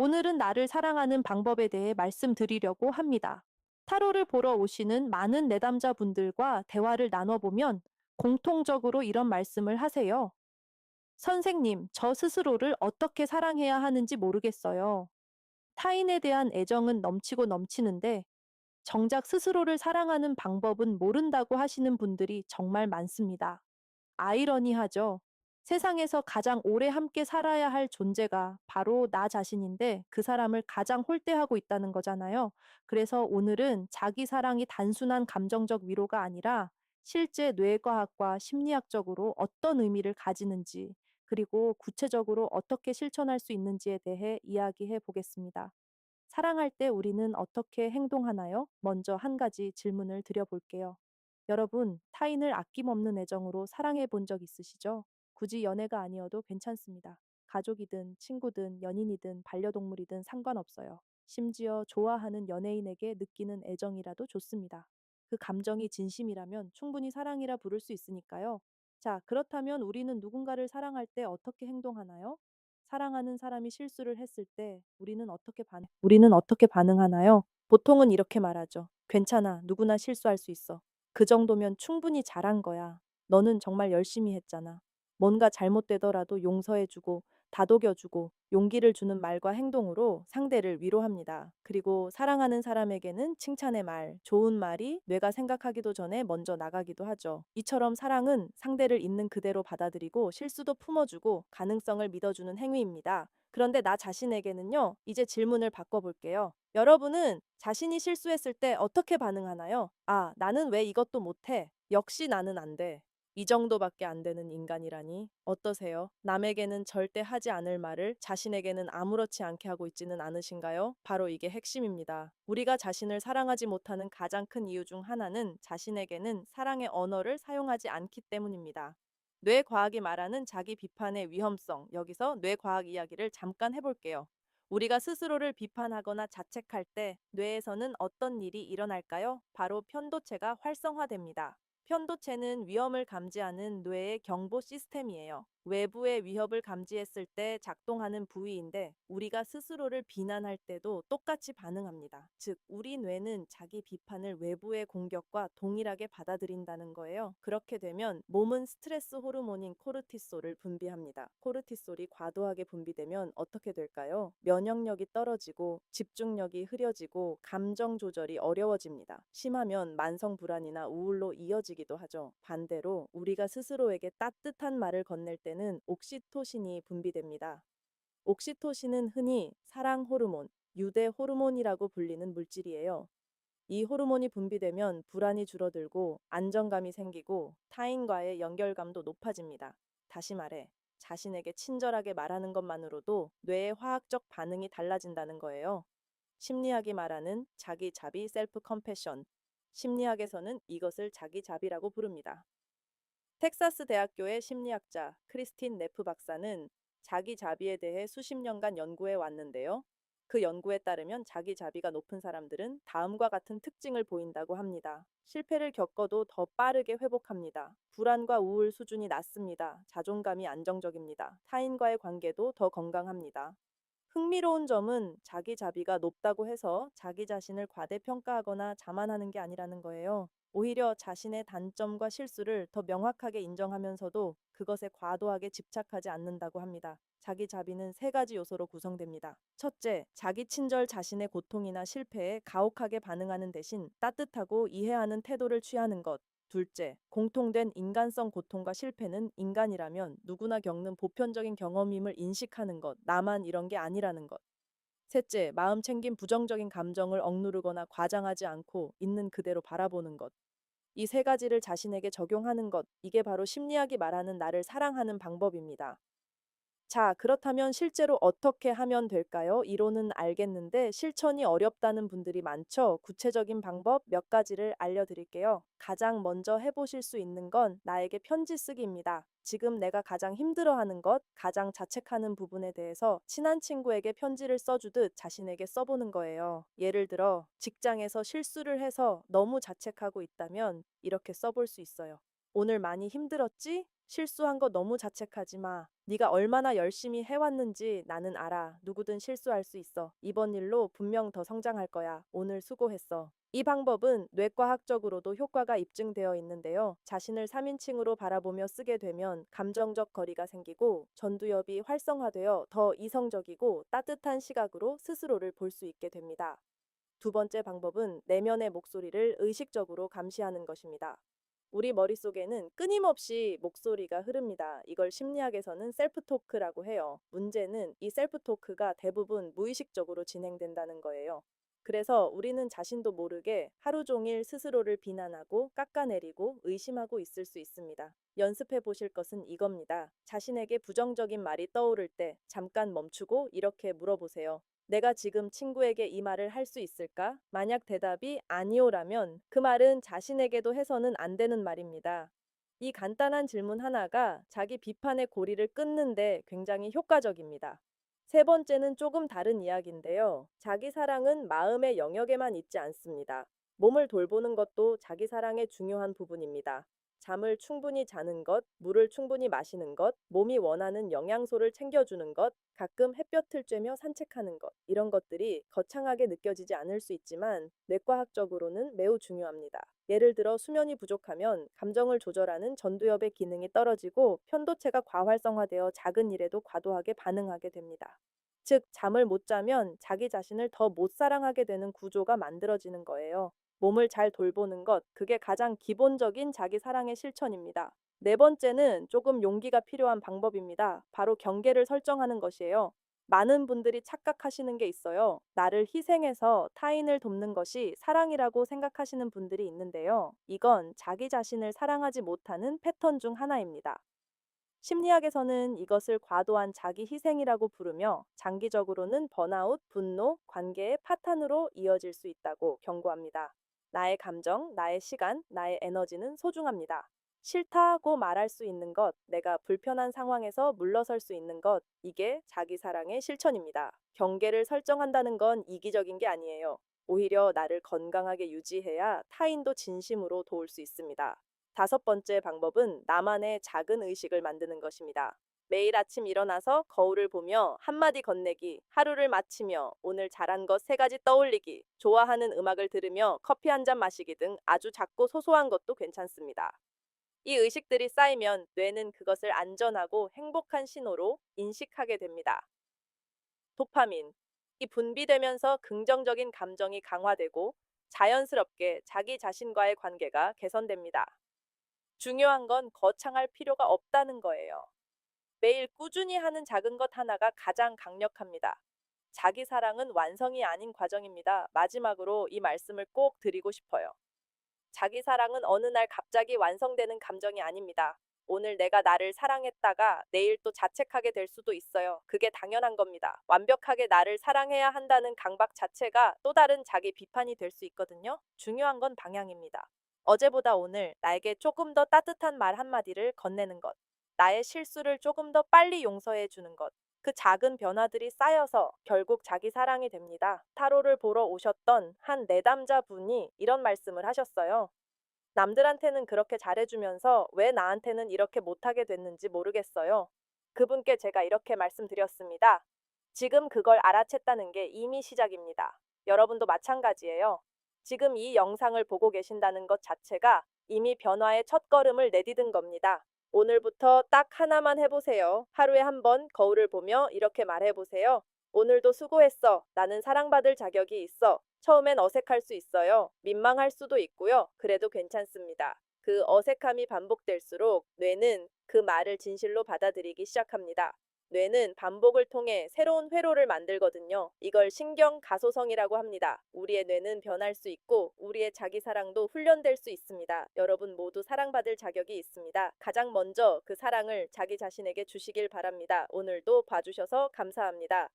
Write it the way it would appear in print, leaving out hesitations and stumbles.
오늘은 나를 사랑하는 방법에 대해 말씀드리려고 합니다. 타로를 보러 오시는 많은 내담자분들과 대화를 나눠보면 공통적으로 이런 말씀을 하세요. 선생님, 저 스스로를 어떻게 사랑해야 하는지 모르겠어요. 타인에 대한 애정은 넘치고 넘치는데 정작 스스로를 사랑하는 방법은 모른다고 하시는 분들이 정말 많습니다. 아이러니하죠. 세상에서 가장 오래 함께 살아야 할 존재가 바로 나 자신인데 그 사람을 가장 홀대하고 있다는 거잖아요. 그래서 오늘은 자기 사랑이 단순한 감정적 위로가 아니라 실제 뇌과학과 심리학적으로 어떤 의미를 가지는지, 그리고 구체적으로 어떻게 실천할 수 있는지에 대해 이야기해 보겠습니다. 사랑할 때 우리는 어떻게 행동하나요? 먼저 한 가지 질문을 드려볼게요. 여러분, 타인을 아낌없는 애정으로 사랑해 본 적 있으시죠? 굳이 연애가 아니어도 괜찮습니다. 가족이든 친구든 연인이든 반려동물이든 상관없어요. 심지어 좋아하는 연예인에게 느끼는 애정이라도 좋습니다. 그 감정이 진심이라면 충분히 사랑이라 부를 수 있으니까요. 자, 그렇다면 우리는 누군가를 사랑할 때 어떻게 행동하나요? 사랑하는 사람이 실수를 했을 때 우리는 어떻게 반응하나요? 보통은 이렇게 말하죠. 괜찮아. 누구나 실수할 수 있어. 그 정도면 충분히 잘한 거야. 너는 정말 열심히 했잖아. 뭔가 잘못되더라도 용서해주고 다독여주고 용기를 주는 말과 행동으로 상대를 위로합니다. 그리고 사랑하는 사람에게는 칭찬의 말, 좋은 말이 뇌가 생각하기도 전에 먼저 나가기도 하죠. 이처럼 사랑은 상대를 있는 그대로 받아들이고 실수도 품어주고 가능성을 믿어주는 행위입니다. 그런데 나 자신에게는요, 이제 질문을 바꿔볼게요. 여러분은 자신이 실수했을 때 어떻게 반응하나요? 아, 나는 왜 이것도 못해? 역시 나는 안 돼. 이 정도밖에 안 되는 인간이라니. 어떠세요? 남에게는 절대 하지 않을 말을 자신에게는 아무렇지 않게 하고 있지는 않으신가요? 바로 이게 핵심입니다. 우리가 자신을 사랑하지 못하는 가장 큰 이유 중 하나는 자신에게는 사랑의 언어를 사용하지 않기 때문입니다. 뇌과학이 말하는 자기 비판의 위험성, 여기서 뇌과학 이야기를 잠깐 해볼게요. 우리가 스스로를 비판하거나 자책할 때 뇌에서는 어떤 일이 일어날까요? 바로 편도체가 활성화됩니다. 편도체는 위험을 감지하는 뇌의 경보 시스템이에요. 외부의 위협을 감지했을 때 작동하는 부위인데 우리가 스스로를 비난할 때도 똑같이 반응합니다. 즉, 우리 뇌는 자기 비판을 외부의 공격과 동일하게 받아들인다는 거예요. 그렇게 되면 몸은 스트레스 호르몬인 코르티솔을 분비합니다. 코르티솔이 과도하게 분비되면 어떻게 될까요? 면역력이 떨어지고 집중력이 흐려지고 감정 조절이 어려워집니다. 심하면 만성 불안이나 우울로 이어지기도 하죠. 반대로 우리가 스스로에게 따뜻한 말을 건넬 때는 옥시토신이 분비됩니다. 옥시토신은 흔히 사랑 호르몬, 유대 호르몬이라고 불리는 물질이에요. 이 호르몬이 분비되면 불안이 줄어들고 안정감이 생기고 타인과의 연결감도 높아집니다. 다시 말해, 자신에게 친절하게 말하는 것만으로도 뇌의 화학적 반응이 달라진다는 거예요. 심리학이 말하는 자기 자비 셀프 컴패션. 심리학에서는 이것을 자기 자비라고 부릅니다. 텍사스 대학교의 심리학자 크리스틴 네프 박사는 자기 자비에 대해 수십 년간 연구해 왔는데요. 그 연구에 따르면 자기 자비가 높은 사람들은 다음과 같은 특징을 보인다고 합니다. 실패를 겪어도 더 빠르게 회복합니다. 불안과 우울 수준이 낮습니다. 자존감이 안정적입니다. 타인과의 관계도 더 건강합니다. 흥미로운 점은 자기 자비가 높다고 해서 자기 자신을 과대평가하거나 자만하는 게 아니라는 거예요. 오히려 자신의 단점과 실수를 더 명확하게 인정하면서도 그것에 과도하게 집착하지 않는다고 합니다. 자기 자비는 세 가지 요소로 구성됩니다. 첫째, 자기 친절 자신의 고통이나 실패에 가혹하게 반응하는 대신 따뜻하고 이해하는 태도를 취하는 것. 둘째, 공통된 인간성 고통과 실패는 인간이라면 누구나 겪는 보편적인 경험임을 인식하는 것, 나만 이런 게 아니라는 것. 셋째, 마음 챙긴 부정적인 감정을 억누르거나 과장하지 않고 있는 그대로 바라보는 것. 이 세 가지를 자신에게 적용하는 것, 이게 바로 심리학이 말하는 나를 사랑하는 방법입니다. 자, 그렇다면 실제로 어떻게 하면 될까요? 이론은 알겠는데 실천이 어렵다는 분들이 많죠. 구체적인 방법 몇 가지를 알려드릴게요. 가장 먼저 해보실 수 있는 건 나에게 편지 쓰기입니다. 지금 내가 가장 힘들어하는 것, 가장 자책하는 부분에 대해서 친한 친구에게 편지를 써주듯 자신에게 써보는 거예요. 예를 들어, 직장에서 실수를 해서 너무 자책하고 있다면 이렇게 써볼 수 있어요. 오늘 많이 힘들었지? 실수한 거 너무 자책하지 마. 네가 얼마나 열심히 해왔는지 나는 알아. 누구든 실수할 수 있어. 이번 일로 분명 더 성장할 거야. 오늘 수고했어. 이 방법은 뇌과학적으로도 효과가 입증되어 있는데요. 자신을 3인칭으로 바라보며 쓰게 되면 감정적 거리가 생기고 전두엽이 활성화되어 더 이성적이고 따뜻한 시각으로 스스로를 볼 수 있게 됩니다. 두 번째 방법은 내면의 목소리를 의식적으로 감시하는 것입니다. 우리 머릿속에는 끊임없이 목소리가 흐릅니다. 이걸 심리학에서는 셀프 토크라고 해요. 문제는 이 셀프 토크가 대부분 무의식적으로 진행된다는 거예요. 그래서 우리는 자신도 모르게 하루 종일 스스로를 비난하고 깎아내리고 의심하고 있을 수 있습니다. 연습해 보실 것은 이겁니다. 자신에게 부정적인 말이 떠오를 때 잠깐 멈추고 이렇게 물어보세요. 내가 지금 친구에게 이 말을 할 수 있을까? 만약 대답이 아니오라면 그 말은 자신에게도 해서는 안 되는 말입니다. 이 간단한 질문 하나가 자기 비판의 고리를 끊는데 굉장히 효과적입니다. 세 번째는 조금 다른 이야기인데요. 자기 사랑은 마음의 영역에만 있지 않습니다. 몸을 돌보는 것도 자기 사랑의 중요한 부분입니다. 잠을 충분히 자는 것, 물을 충분히 마시는 것, 몸이 원하는 영양소를 챙겨주는 것, 가끔 햇볕을 쬐며 산책하는 것, 이런 것들이 거창하게 느껴지지 않을 수 있지만 뇌과학적으로는 매우 중요합니다. 예를 들어 수면이 부족하면 감정을 조절하는 전두엽의 기능이 떨어지고 편도체가 과활성화되어 작은 일에도 과도하게 반응하게 됩니다. 즉, 잠을 못 자면 자기 자신을 더 못 사랑하게 되는 구조가 만들어지는 거예요. 몸을 잘 돌보는 것, 그게 가장 기본적인 자기 사랑의 실천입니다. 네 번째는 조금 용기가 필요한 방법입니다. 바로 경계를 설정하는 것이에요. 많은 분들이 착각하시는 게 있어요. 나를 희생해서 타인을 돕는 것이 사랑이라고 생각하시는 분들이 있는데요. 이건 자기 자신을 사랑하지 못하는 패턴 중 하나입니다. 심리학에서는 이것을 과도한 자기 희생이라고 부르며 장기적으로는 번아웃, 분노, 관계의 파탄으로 이어질 수 있다고 경고합니다. 나의 감정, 나의 시간, 나의 에너지는 소중합니다. 싫다고 말할 수 있는 것, 내가 불편한 상황에서 물러설 수 있는 것, 이게 자기 사랑의 실천입니다. 경계를 설정한다는 건 이기적인 게 아니에요. 오히려 나를 건강하게 유지해야 타인도 진심으로 도울 수 있습니다. 다섯 번째 방법은 나만의 작은 의식을 만드는 것입니다. 매일 아침 일어나서 거울을 보며 한마디 건네기, 하루를 마치며 오늘 잘한 것 세 가지 떠올리기, 좋아하는 음악을 들으며 커피 한 잔 마시기 등 아주 작고 소소한 것도 괜찮습니다. 이 의식들이 쌓이면 뇌는 그것을 안전하고 행복한 신호로 인식하게 됩니다. 도파민. 이 분비되면서 긍정적인 감정이 강화되고 자연스럽게 자기 자신과의 관계가 개선됩니다. 중요한 건 거창할 필요가 없다는 거예요. 매일 꾸준히 하는 작은 것 하나가 가장 강력합니다. 자기 사랑은 완성이 아닌 과정입니다. 마지막으로 이 말씀을 꼭 드리고 싶어요. 자기 사랑은 어느 날 갑자기 완성되는 감정이 아닙니다. 오늘 내가 나를 사랑했다가 내일 또 자책하게 될 수도 있어요. 그게 당연한 겁니다. 완벽하게 나를 사랑해야 한다는 강박 자체가 또 다른 자기 비판이 될 수 있거든요. 중요한 건 방향입니다. 어제보다 오늘 나에게 조금 더 따뜻한 말 한마디를 건네는 것. 나의 실수를 조금 더 빨리 용서해 주는 것. 그 작은 변화들이 쌓여서 결국 자기 사랑이 됩니다. 타로를 보러 오셨던 한 내담자분이 이런 말씀을 하셨어요. 남들한테는 그렇게 잘해주면서 왜 나한테는 이렇게 못하게 됐는지 모르겠어요. 그분께 제가 이렇게 말씀드렸습니다. 지금 그걸 알아챘다는 게 이미 시작입니다. 여러분도 마찬가지예요. 지금 이 영상을 보고 계신다는 것 자체가 이미 변화의 첫걸음을 내디딘 겁니다. 오늘부터 딱 하나만 해보세요. 하루에 한 번 거울을 보며 이렇게 말해보세요. 오늘도 수고했어. 나는 사랑받을 자격이 있어. 처음엔 어색할 수 있어요. 민망할 수도 있고요. 그래도 괜찮습니다. 그 어색함이 반복될수록 뇌는 그 말을 진실로 받아들이기 시작합니다. 뇌는 반복을 통해 새로운 회로를 만들거든요. 이걸 신경 가소성이라고 합니다. 우리의 뇌는 변할 수 있고 우리의 자기 사랑도 훈련될 수 있습니다. 여러분 모두 사랑받을 자격이 있습니다. 가장 먼저 그 사랑을 자기 자신에게 주시길 바랍니다. 오늘도 봐주셔서 감사합니다.